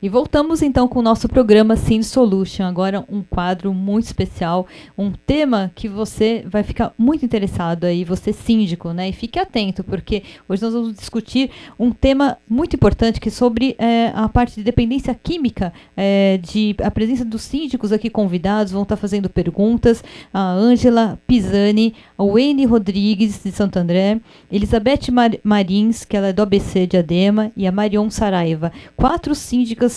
E voltamos então com o nosso programa Sim Solution, agora um quadro muito especial, um tema que você vai ficar muito interessado aí, você síndico, né? E fique atento, porque hoje nós vamos discutir um tema muito importante que é sobre a parte de dependência química, de a presença dos síndicos aqui convidados, vão estar fazendo perguntas, a Ângela Pisani, a Wayne Rodrigues de Santo André, Elizabeth Marins, que ela é do ABC de Adema, e a Marion Saraiva, 4 síndicos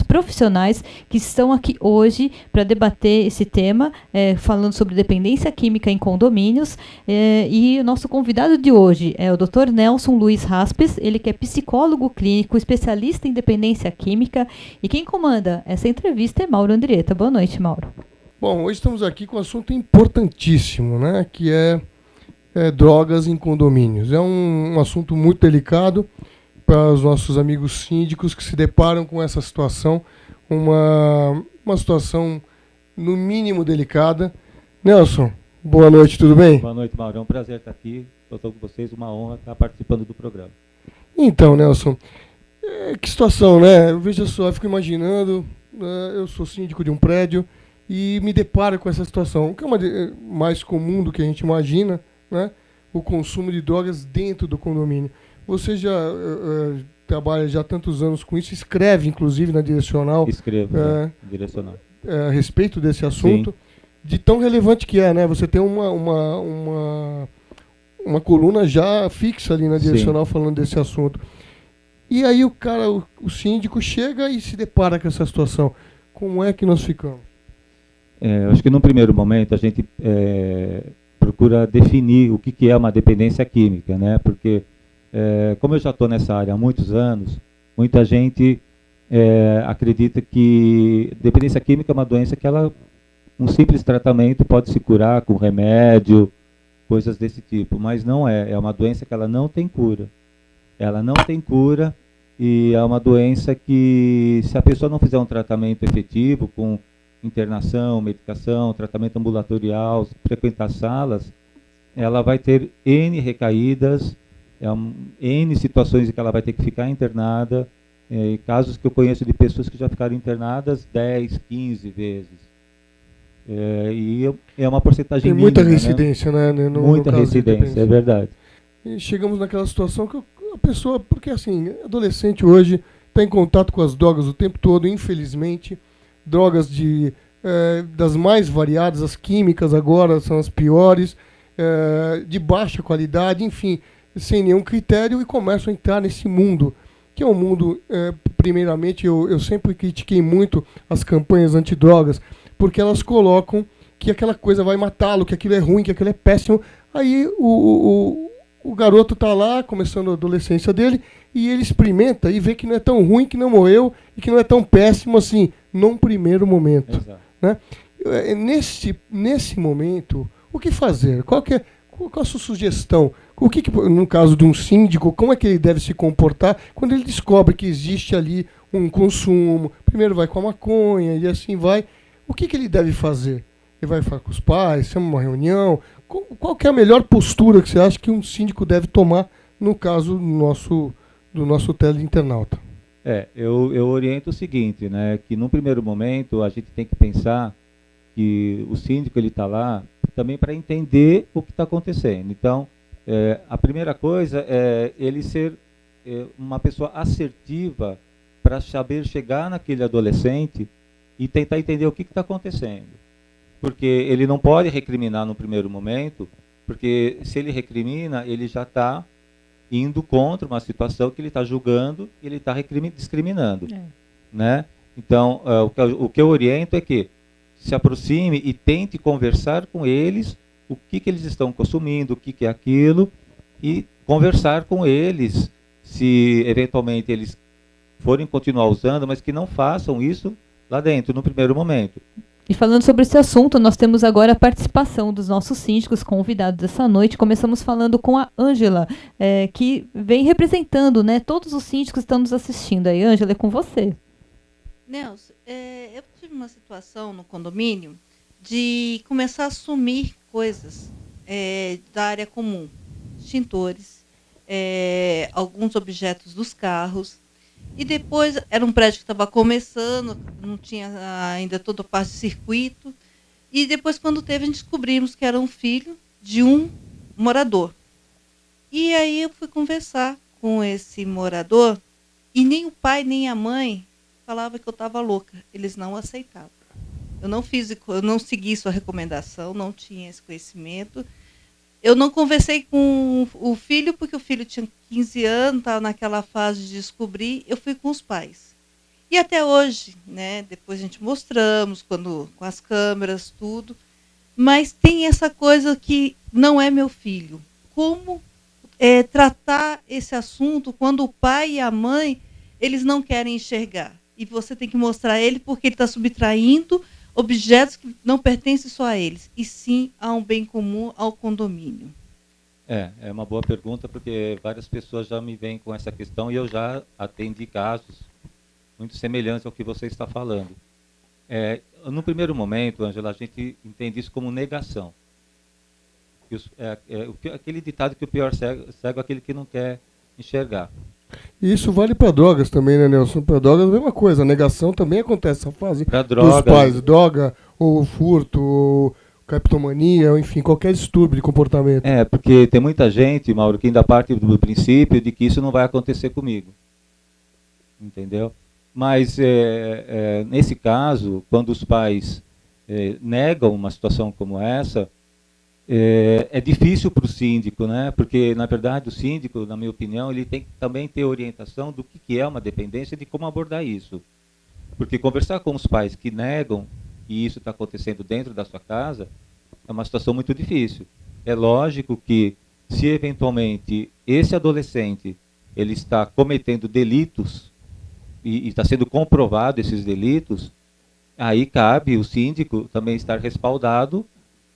profissionais que estão aqui hoje para debater esse tema, falando sobre dependência química em condomínios. E o nosso convidado de hoje é o Dr. Nelson Luiz Raspes, ele que é psicólogo clínico, especialista em dependência química, e quem comanda essa entrevista é Mauro Andrieta. Boa noite, Mauro. Bom, hoje estamos aqui com um assunto importantíssimo, né, que é drogas em condomínios. É um assunto muito delicado para os nossos amigos síndicos que se deparam com essa situação, uma situação no mínimo delicada. Nelson, boa noite, tudo bem? Boa noite, Mauro. É um prazer estar aqui. Estou com vocês, uma honra estar participando do programa. Então, Nelson, que situação, né? Veja só, eu fico imaginando, eu sou síndico de um prédio e me deparo com essa situação, o que é mais comum do que a gente imagina, né? O consumo de drogas dentro do condomínio. Você já trabalha já há tantos anos com isso, escreve inclusive na Direcional. Escrevo, Direcional. A respeito desse assunto. Sim. De tão relevante que é, né? Você tem uma coluna já fixa ali na Direcional. Sim. Falando desse assunto. E aí o síndico chega e se depara com essa situação. Como é que nós ficamos? Eu acho que num primeiro momento a gente procura definir o que é uma dependência química, né? Porque como eu já estou nessa área há muitos anos, muita gente acredita que dependência química é uma doença que um simples tratamento pode se curar com remédio, coisas desse tipo, mas não é uma doença que ela não tem cura. Ela não tem cura e é uma doença que, se a pessoa não fizer um tratamento efetivo, com internação, medicação, tratamento ambulatorial, frequentar salas, ela vai ter N recaídas, N situações em que ela vai ter que ficar internada, casos que eu conheço de pessoas que já ficaram internadas 10, 15 vezes. E é uma porcentagem tem muita mínima, residência, né? Muita residência, é verdade. E chegamos naquela situação que a pessoa, porque assim, adolescente hoje está em contato com as drogas o tempo todo, infelizmente, drogas das mais variadas, as químicas agora são as piores, de baixa qualidade, enfim, sem nenhum critério, e começam a entrar nesse mundo, que é um mundo, primeiramente, eu sempre critiquei muito as campanhas antidrogas, porque elas colocam que aquela coisa vai matá-lo, que aquilo é ruim, que aquilo é péssimo. Aí o garoto está lá, começando a adolescência dele, e ele experimenta e vê que não é tão ruim, que não morreu, e que não é tão péssimo assim, num primeiro momento. Né? Nesse momento, o que fazer? Qual a sua sugestão? No caso de um síndico, como é que ele deve se comportar quando ele descobre que existe ali um consumo? Primeiro vai com a maconha e assim vai. O que ele deve fazer? Ele vai falar com os pais, chama uma reunião? Qual que é a melhor postura que você acha que um síndico deve tomar no caso do nosso teleinternauta? Eu oriento o seguinte, né, que num primeiro momento a gente tem que pensar que o síndico ele está lá também para entender o que está acontecendo. Então, a primeira coisa é ele ser uma pessoa assertiva para saber chegar naquele adolescente e tentar entender o que está acontecendo. Porque ele não pode recriminar no primeiro momento, porque se ele recrimina, ele já está indo contra uma situação que ele está julgando e ele está discriminando. Né? Então, o que eu oriento é que se aproxime e tente conversar com eles o que eles estão consumindo, o que é aquilo, e conversar com eles se eventualmente eles forem continuar usando, mas que não façam isso lá dentro, no primeiro momento. E falando sobre esse assunto, nós temos agora a participação dos nossos síndicos convidados essa noite. Começamos falando com a Ângela, que vem representando, né, todos os síndicos que estão nos assistindo. Aí, Ângela, é com você. Nelson, eu tive uma situação no condomínio de começar a sumir coisas da área comum, extintores, alguns objetos dos carros. E depois, era um prédio que estava começando, não tinha ainda toda a parte de circuito. E depois, quando teve, a gente descobrimos que era um filho de um morador. E aí eu fui conversar com esse morador, e nem o pai nem a mãe falavam que eu estava louca. Eles não aceitavam. Eu não segui sua recomendação, não tinha esse conhecimento. Eu não conversei com o filho, porque o filho tinha 15 anos, estava naquela fase de descobrir. Eu fui com os pais. E até hoje, né, depois a gente mostramos, com as câmeras, tudo. Mas tem essa coisa que não é meu filho. Como tratar esse assunto quando o pai e a mãe, eles não querem enxergar? E você tem que mostrar a ele porque ele está subtraindo objetos que não pertencem só a eles, e sim a um bem comum, ao condomínio. É uma boa pergunta, porque várias pessoas já me vêm com essa questão e eu já atendi casos muito semelhantes ao que você está falando. No primeiro momento, Ângela, a gente entende isso como negação. Aquele ditado que o pior cego é aquele que não quer enxergar. E isso vale para drogas também, né, Nelson? Para drogas é a mesma coisa. A negação também acontece essa fase dos pais. Droga, ou furto, ou criptomania, ou enfim, qualquer distúrbio de comportamento. Porque tem muita gente, Mauro, que ainda parte do princípio de que isso não vai acontecer comigo. Entendeu? Mas, nesse caso, quando os pais negam uma situação como essa, é difícil para o síndico, né? Porque, na verdade, o síndico, na minha opinião, ele tem que também ter orientação do que é uma dependência e de como abordar isso. Porque conversar com os pais que negam que isso está acontecendo dentro da sua casa é uma situação muito difícil. É lógico que, se eventualmente esse adolescente ele está cometendo delitos e está sendo comprovado esses delitos, aí cabe o síndico também estar respaldado,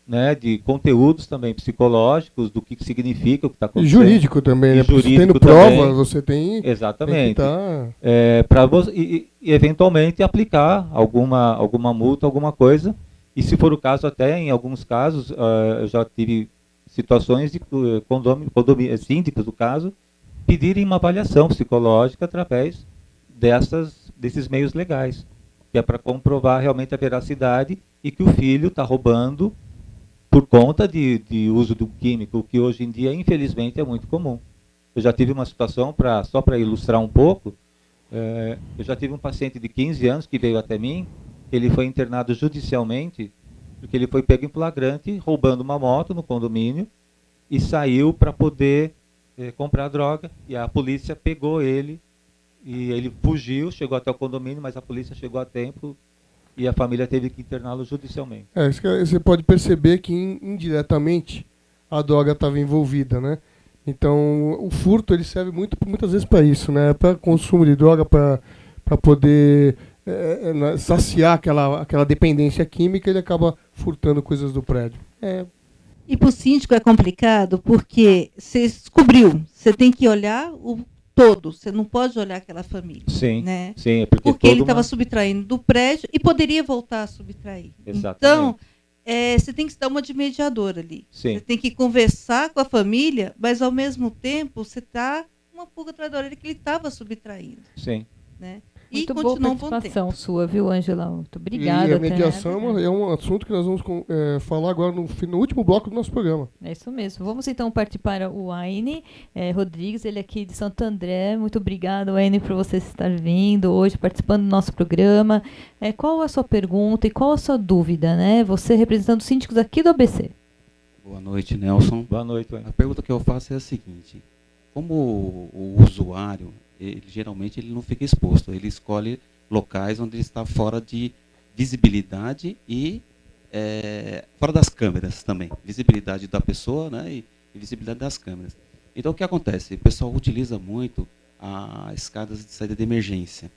né, de conteúdos também psicológicos, do que significa o que está acontecendo. E jurídico também, né? Jurídico tendo prova, você tem... Exatamente. Tem E eventualmente aplicar alguma multa, alguma coisa. E se for o caso, até em alguns casos, eu já tive situações de síndicos, do caso, pedirem uma avaliação psicológica através desses meios legais, que é para comprovar realmente a veracidade e que o filho está roubando por conta de uso do químico, que hoje em dia, infelizmente, é muito comum. Eu já tive uma situação, só para ilustrar um pouco, eu já tive um paciente de 15 anos que veio até mim, ele foi internado judicialmente, porque ele foi pego em flagrante, roubando uma moto no condomínio, e saiu para poder comprar droga, e a polícia pegou ele, e ele fugiu, chegou até o condomínio, mas a polícia chegou a tempo, e a família teve que interná-lo judicialmente. Você pode perceber que indiretamente a droga estava envolvida, né? Então o furto ele serve muitas vezes para isso, né? Para consumo de droga, para poder saciar aquela dependência química, ele acaba furtando coisas do prédio. E para o síndico é complicado porque você descobriu, você tem que olhar o todo, você não pode olhar aquela família. Sim, né? Sim, porque ele estava subtraindo do prédio e poderia voltar a subtrair. Exatamente. Então, você tem que dar uma de mediador ali. Sim. Você tem que conversar com a família, mas ao mesmo tempo você está uma pulga atrás da orelha que ele estava subtraindo. Sim. Né? Muito boa participação sua, viu, Ângela? Muito obrigada. E a mediação é um assunto que nós vamos falar agora no último bloco do nosso programa. É isso mesmo. Vamos então partir para o Aine Rodrigues, ele aqui de Santo André. Muito obrigado, Aine, por você estar vindo hoje, participando do nosso programa. Qual a sua pergunta e qual a sua dúvida, né? Você representando os síndicos aqui do ABC. Boa noite, Nelson. Boa noite, Aine. A pergunta que eu faço é a seguinte: como o usuário, geralmente ele não fica exposto, ele escolhe locais onde ele está fora de visibilidade e fora das câmeras também, visibilidade da pessoa, né, e visibilidade das câmeras. Então o que acontece? O pessoal utiliza muito as escadas de saída de emergência.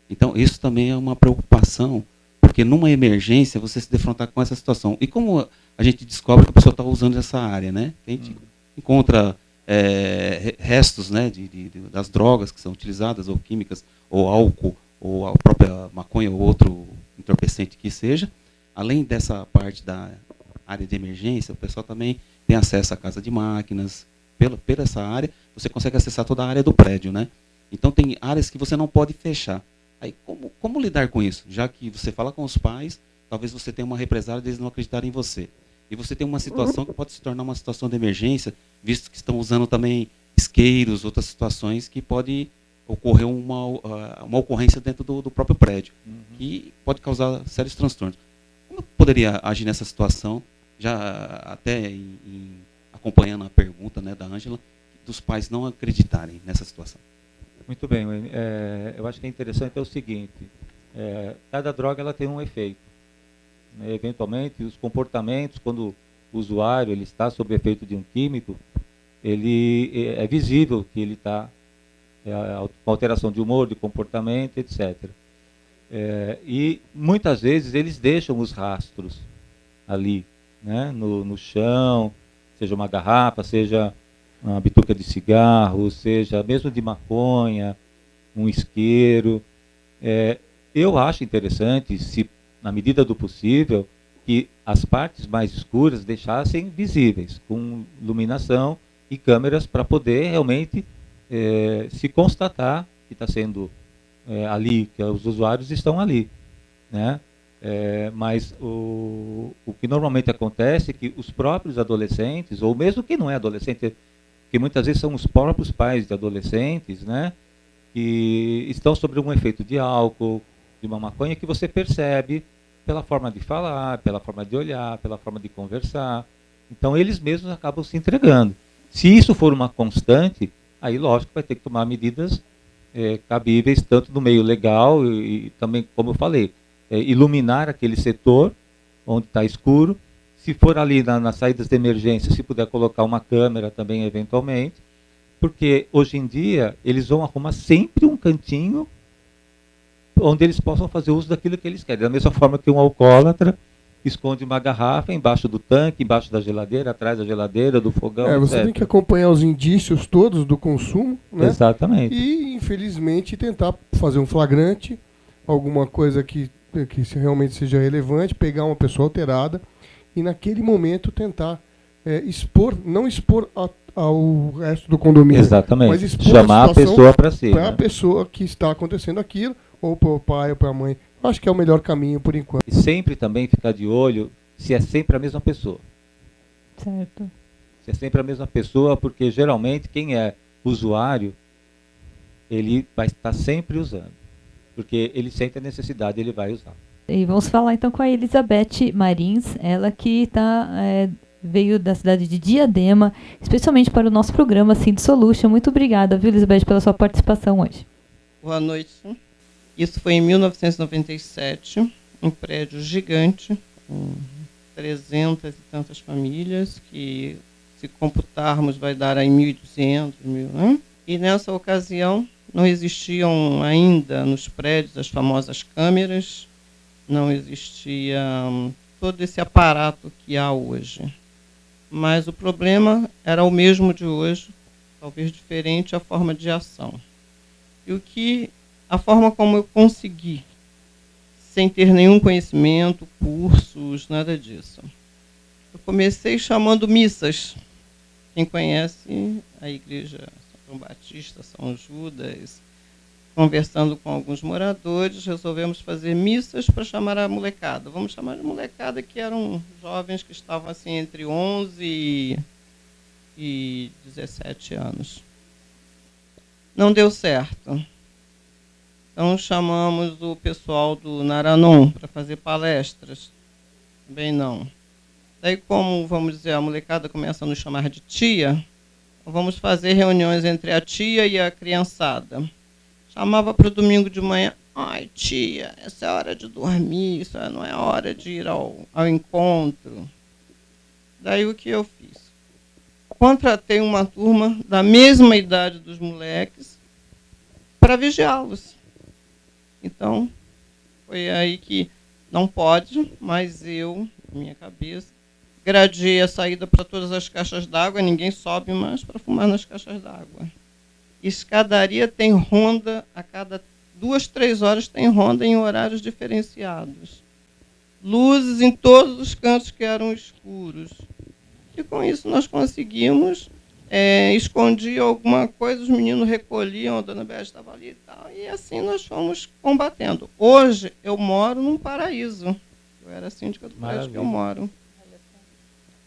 Então isso também é uma preocupação, porque numa emergência você se defrontar com essa situação. E como a gente descobre que a pessoa está usando essa área, né? A gente encontra restos, né, das drogas que são utilizadas, ou químicas, ou álcool, ou a própria maconha, ou outro entorpecente que seja. Além dessa parte da área de emergência, o pessoal também tem acesso à casa de máquinas. Pela essa área, você consegue acessar toda a área do prédio, né? Então tem áreas que você não pode fechar. Aí como lidar com isso? Já que você fala com os pais, talvez você tenha uma represália deles não acreditarem em você. E você tem uma situação que pode se tornar uma situação de emergência, visto que estão usando também isqueiros, outras situações que pode ocorrer uma ocorrência dentro do próprio prédio, que pode causar sérios transtornos. Como eu poderia agir nessa situação, já até acompanhando a pergunta, né, da Ângela, dos pais não acreditarem nessa situação? Muito bem, eu acho que é interessante o seguinte, cada droga ela tem um efeito. Eventualmente, os comportamentos, quando o usuário ele está sob efeito de um químico, ele é visível que ele está com alteração de humor, de comportamento, etc. E muitas vezes eles deixam os rastros ali, né, no chão, seja uma garrafa, seja uma bituca de cigarro, seja mesmo de maconha, um isqueiro. Eu acho interessante, se na medida do possível, que as partes mais escuras deixassem visíveis, com iluminação e câmeras para poder realmente se constatar que está sendo ali, que os usuários estão ali, né? Mas o que normalmente acontece é que os próprios adolescentes, ou mesmo que não é adolescente, que muitas vezes são os próprios pais de adolescentes, né, que estão sob um efeito de álcool, de uma maconha, que você percebe pela forma de falar, pela forma de olhar, pela forma de conversar. Então eles mesmos acabam se entregando. Se isso for uma constante, aí lógico vai ter que tomar medidas cabíveis, tanto no meio legal e também, como eu falei, iluminar aquele setor onde está escuro. Se for ali nas saídas de emergência, se puder colocar uma câmera também eventualmente, porque hoje em dia eles vão arrumar sempre um cantinho onde eles possam fazer uso daquilo que eles querem. Da mesma forma que um alcoólatra esconde uma garrafa embaixo do tanque, embaixo da geladeira, atrás da geladeira, do fogão, você tem que acompanhar os indícios todos do consumo, né? Exatamente. E, infelizmente, tentar fazer um flagrante, alguma coisa que realmente seja relevante, pegar uma pessoa alterada e, naquele momento, tentar não expor ao resto do condomínio. Exatamente. Mas expor chamar a pessoa para si. Para a pessoa que está acontecendo aquilo, ou para o pai ou para a mãe. Acho que é o melhor caminho por enquanto. E sempre também ficar de olho se é sempre a mesma pessoa. Certo. Se é sempre a mesma pessoa, porque geralmente quem é usuário, ele vai estar sempre usando. Porque ele sente a necessidade, ele vai usar. E vamos falar então com a Elizabeth Marins, ela que veio da cidade de Diadema, especialmente para o nosso programa Sind Solution. Muito obrigada, viu, Elizabeth, pela sua participação hoje. Boa noite. Isso foi em 1997, um prédio gigante, com 300 e tantas famílias, que, se computarmos, vai dar aí 1.200, né? E nessa ocasião não existiam ainda nos prédios as famosas câmeras, não existia todo esse aparato que há hoje. Mas o problema era o mesmo de hoje, talvez diferente a forma de ação. E a forma como eu consegui, sem ter nenhum conhecimento, cursos, nada disso. Eu comecei chamando missas. Quem conhece a igreja São João Batista, São Judas, conversando com alguns moradores, resolvemos fazer missas para chamar a molecada. Vamos chamar de molecada, que eram jovens que estavam assim entre 11 e 17 anos. Não deu certo. Então chamamos o pessoal do Naranon para fazer palestras. Também não. Daí, como, vamos dizer, a molecada começa a nos chamar de tia, vamos fazer reuniões entre a tia e a criançada. Chamava para o domingo de manhã: ai, tia, essa é a hora de dormir, isso não é hora de ir ao encontro. Daí o que eu fiz? Contratei uma turma da mesma idade dos moleques para vigiá-los. Então, foi aí que não pode, mas eu, na minha cabeça, gradeei a saída para todas as caixas d'água, ninguém sobe mais para fumar nas caixas d'água. Escadaria tem ronda, a cada 2, 3 horas tem ronda em horários diferenciados. Luzes em todos os cantos que eram escuros. E com isso nós conseguimos escondia alguma coisa, os meninos recolhiam, a dona Beth estava ali e tal, e assim nós fomos combatendo. Hoje eu moro num paraíso. Eu era síndica do prédio que eu moro.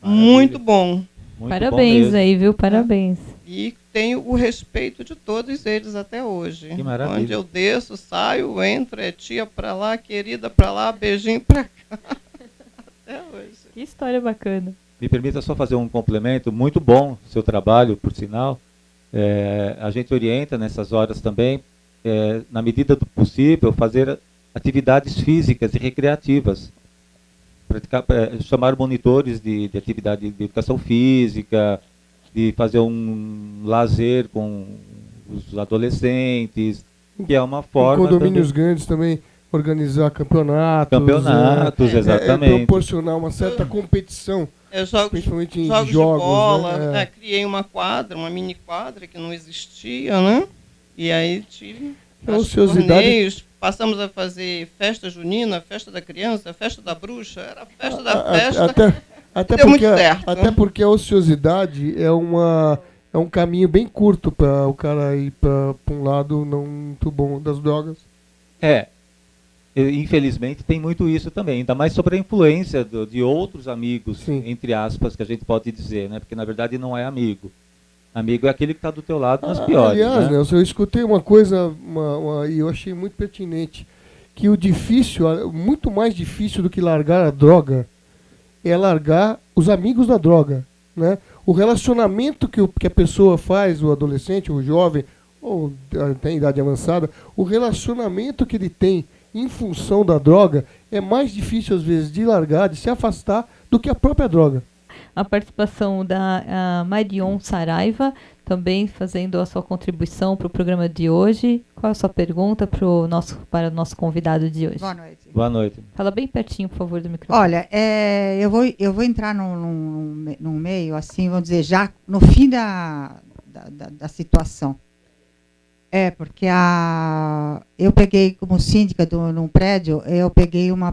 Maravilha. Muito bom. Muito Parabéns bom mesmo. aí, viu? Parabéns. E tenho o respeito de todos eles até hoje. Que maravilha. Onde eu desço, saio, entro, é tia para lá, querida para lá, beijinho para cá. Até hoje. Que história bacana. Me permita só fazer um complemento, muito bom o seu trabalho, por sinal. A gente orienta nessas horas também, na medida do possível, fazer atividades físicas e recreativas. Chamar monitores de atividade de educação física, de fazer um lazer com os adolescentes, que é uma forma... Em condomínios também, grandes também organizar campeonatos. exatamente. Proporcionar uma certa competição, principalmente em jogos jogos. de bola. Né? Criei uma quadra, uma mini quadra que não existia, né? E aí tive torneios, passamos a fazer festa junina, festa da criança, festa da bruxa, era a festa da festa. Até porque a ociosidade é um caminho bem curto para o cara ir para um lado não muito bom das drogas. Infelizmente tem muito isso também, ainda mais sobre a influência de outros amigos, Sim. entre aspas, que a gente pode dizer, né? Porque na verdade não é amigo. Amigo é aquele que está do teu lado nas piores. Aliás, né? Nelson, eu escutei uma coisa e eu achei muito pertinente, que o difícil, muito mais difícil do que largar a droga, é largar os amigos da droga, né? O relacionamento que a pessoa faz, o adolescente, o jovem, ou até em idade avançada, o relacionamento que ele tem em função da droga é mais difícil, às vezes, de largar, de se afastar, do que a própria droga. A participação da Marion Saraiva, também fazendo a sua contribuição para o programa de hoje. Qual a sua pergunta para o nosso convidado de hoje? Boa noite. Boa noite. Fala bem pertinho, por favor, do microfone. Olha, eu vou entrar num meio, assim, vamos dizer, já no fim da situação. Porque eu peguei, como síndica num prédio, eu peguei um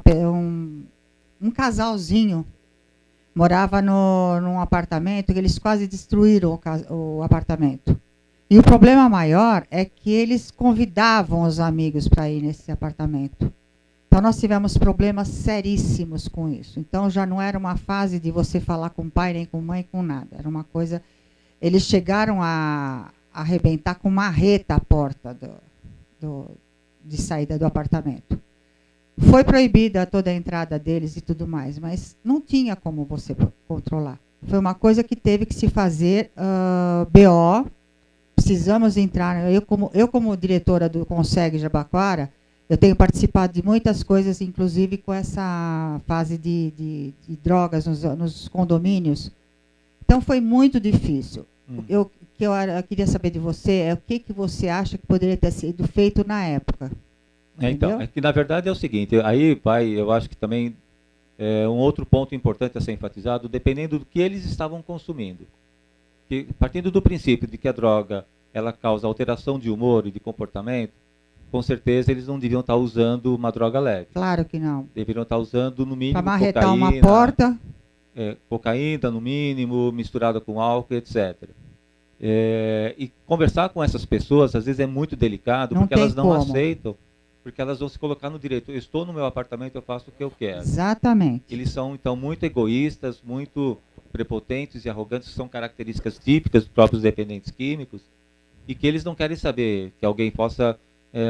casalzinho, morava num apartamento, que eles quase destruíram o apartamento. E o problema maior é que eles convidavam os amigos para ir nesse apartamento. Então, nós tivemos problemas seríssimos com isso. Então, já não era uma fase de você falar com o pai, nem com mãe, com nada. Era uma coisa... Eles chegaram a arrebentar com marreta a porta de saída do apartamento. Foi proibida toda a entrada deles e tudo mais, mas não tinha como você controlar. Foi uma coisa que teve que se fazer BO. Precisamos entrar... Eu como diretora do Conseg Jabaquara, eu tenho participado de muitas coisas, inclusive com essa fase de drogas nos condomínios. Então, foi muito difícil. Eu queria saber de você o que você acha que poderia ter sido feito na época. Então, que na verdade é o seguinte, aí, pai, eu acho que também um outro ponto importante a ser enfatizado, dependendo do que eles estavam consumindo. Partindo do princípio de que a droga ela causa alteração de humor e de comportamento, com certeza eles não deviam estar usando uma droga leve. Claro que não. Deveriam estar usando, no mínimo, para marretar cocaína, uma porta. Cocaína, no mínimo, misturada com álcool, etc. E conversar com essas pessoas, às vezes, é muito delicado, porque elas não aceitam, porque elas vão se colocar no direito. Eu estou no meu apartamento, eu faço o que eu quero. Exatamente. Eles são, então, muito egoístas, muito prepotentes e arrogantes, que são características típicas dos próprios dependentes químicos, e que eles não querem saber que alguém possa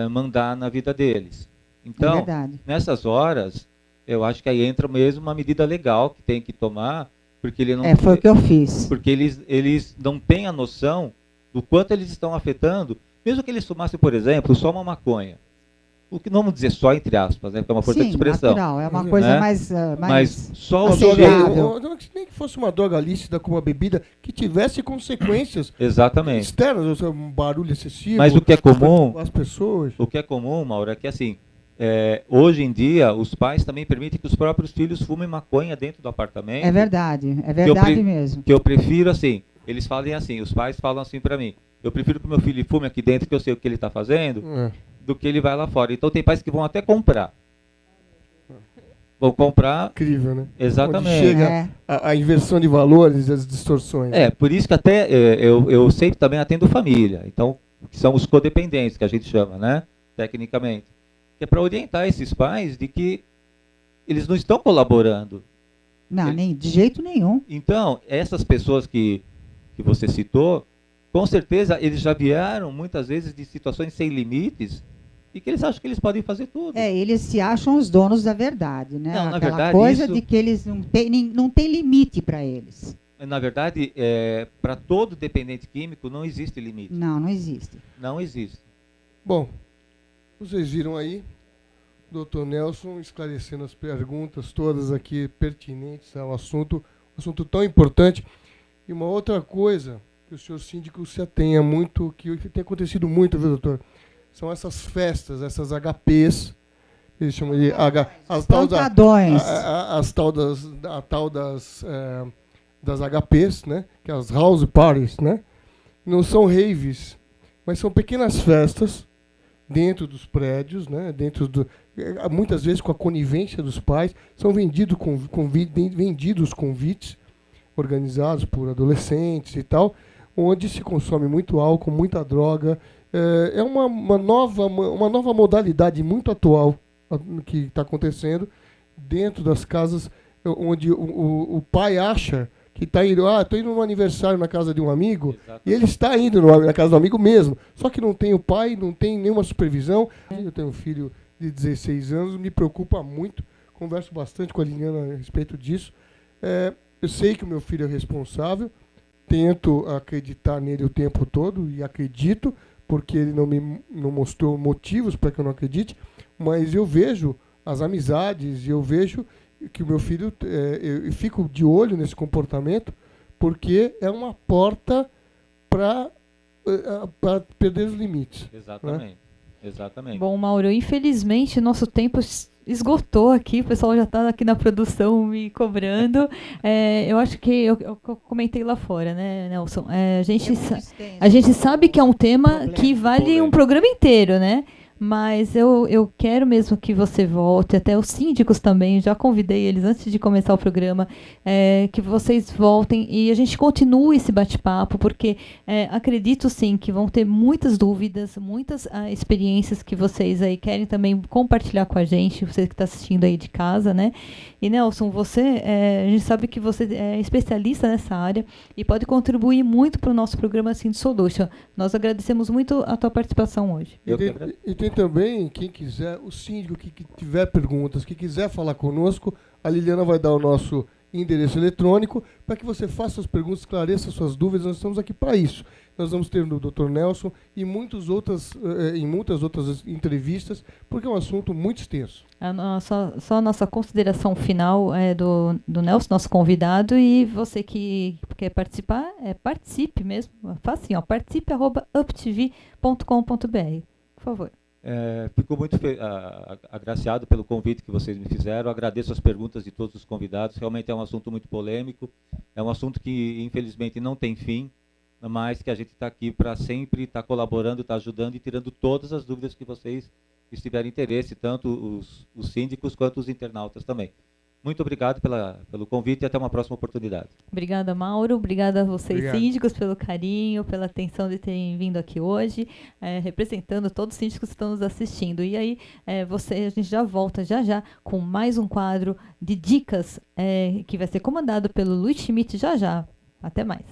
mandar na vida deles. Então, nessas horas, eu acho que aí entra mesmo uma medida legal que tem que tomar, porque ele não... foi o que eu fiz. Porque eles não têm a noção do quanto eles estão afetando, mesmo que eles fumassem, por exemplo, só uma maconha. O que não vamos dizer só entre aspas, né? Porque é uma força de expressão. Natural, é uma coisa mais mas só nem que fosse uma droga lícita como a bebida, que tivesse consequências externas, um barulho excessivo. Mas o que é comum, as pessoas. O que é comum, Mauro, é que assim, hoje em dia os pais também permitem que os próprios filhos fumem maconha dentro do apartamento. É verdade mesmo. Que eu prefiro assim, eles falam assim, os pais falam assim para mim, eu prefiro que meu filho fume aqui dentro, que eu sei o que ele está fazendo, do que ele vai lá fora. Então tem pais que vão até comprar. vão comprar. Incrível, né? Exatamente. Onde chega a inversão de valores, as distorções. Por isso que até eu sempre também atendo família. Então, que são os codependentes, que a gente chama, né? Tecnicamente. Que é para orientar esses pais de que eles não estão colaborando. Não, nem de jeito nenhum. Então, essas pessoas que você citou, com certeza eles já vieram muitas vezes de situações sem limites e que eles acham que eles podem fazer tudo. Eles se acham os donos da verdade, né? Não, na Aquela verdade, coisa isso... de que eles não tem limite para eles. Na verdade, para todo dependente químico não existe limite. Não existe. Não existe. Bom, vocês viram aí, Dr. Nelson esclarecendo as perguntas todas aqui pertinentes ao assunto tão importante. E uma outra coisa que o senhor síndico se atenha muito, que tem acontecido muito, viu, doutor? São essas festas, essas HPs, eles chamam de as tal das HPs, né? Que é as house parties, né? Não são raves, mas são pequenas festas dentro dos prédios, né? Muitas vezes com a conivência dos pais, são vendidos convites organizados por adolescentes e tal, onde se consome muito álcool, muita droga. É uma nova modalidade muito atual que está acontecendo dentro das casas, onde o pai acha que está indo, estou indo no aniversário na casa de um amigo. Exatamente. E ele está indo na casa do amigo mesmo, só que não tem o pai, não tem nenhuma supervisão. Eu tenho um filho de 16 anos, me preocupa muito, converso bastante com a Liliana a respeito disso. Eu sei que o meu filho é responsável, tento acreditar nele o tempo todo, e acredito, porque ele não mostrou motivos para que eu não acredite, mas eu vejo as amizades, e eu vejo que o meu filho, eu fico de olho nesse comportamento, porque é uma porta para perder os limites. Exatamente. Né? Exatamente. Bom, Mauro, infelizmente nosso tempo esgotou aqui, o pessoal já está aqui na produção me cobrando. Eu acho que eu comentei lá fora, né, Nelson? A gente sabe que é um tema que vale um programa inteiro, né? Mas eu quero mesmo que você volte, até os síndicos também, já convidei eles antes de começar o programa, que vocês voltem e a gente continue esse bate-papo, porque acredito sim que vão ter muitas dúvidas, muitas experiências que vocês aí querem também compartilhar com a gente, você que está assistindo aí de casa, né? E Nelson, a gente sabe que você é especialista nessa área e pode contribuir muito para o nosso programa Sind Solution. Nós agradecemos muito a tua participação hoje. E tem também, quem quiser, o síndico que tiver perguntas, que quiser falar conosco, a Liliana vai dar o nosso endereço eletrônico para que você faça as perguntas, esclareça suas dúvidas. Nós estamos aqui para isso. Nós vamos ter no Dr. Nelson e em muitas outras entrevistas, porque é um assunto muito extenso. Só a nossa consideração final do Nelson, nosso convidado, e você que quer participar, participe mesmo. Faça assim, participe@uptv.com.br. Por favor. Fico muito agraciado pelo convite que vocês me fizeram. Agradeço as perguntas de todos os convidados. Realmente é um assunto muito polêmico. É um assunto que, infelizmente, não tem fim, mas que a gente está aqui para sempre estar colaborando, estar ajudando e tirando todas as dúvidas que vocês tiverem interesse, tanto os síndicos quanto os internautas também. Muito obrigado pelo convite e até uma próxima oportunidade. Obrigada, Mauro. Obrigada a vocês, síndicos, pelo carinho, pela atenção de terem vindo aqui hoje, representando todos os síndicos que estão nos assistindo. E aí, a gente já volta já com mais um quadro de dicas que vai ser comandado pelo Luiz Schmidt já. Até mais.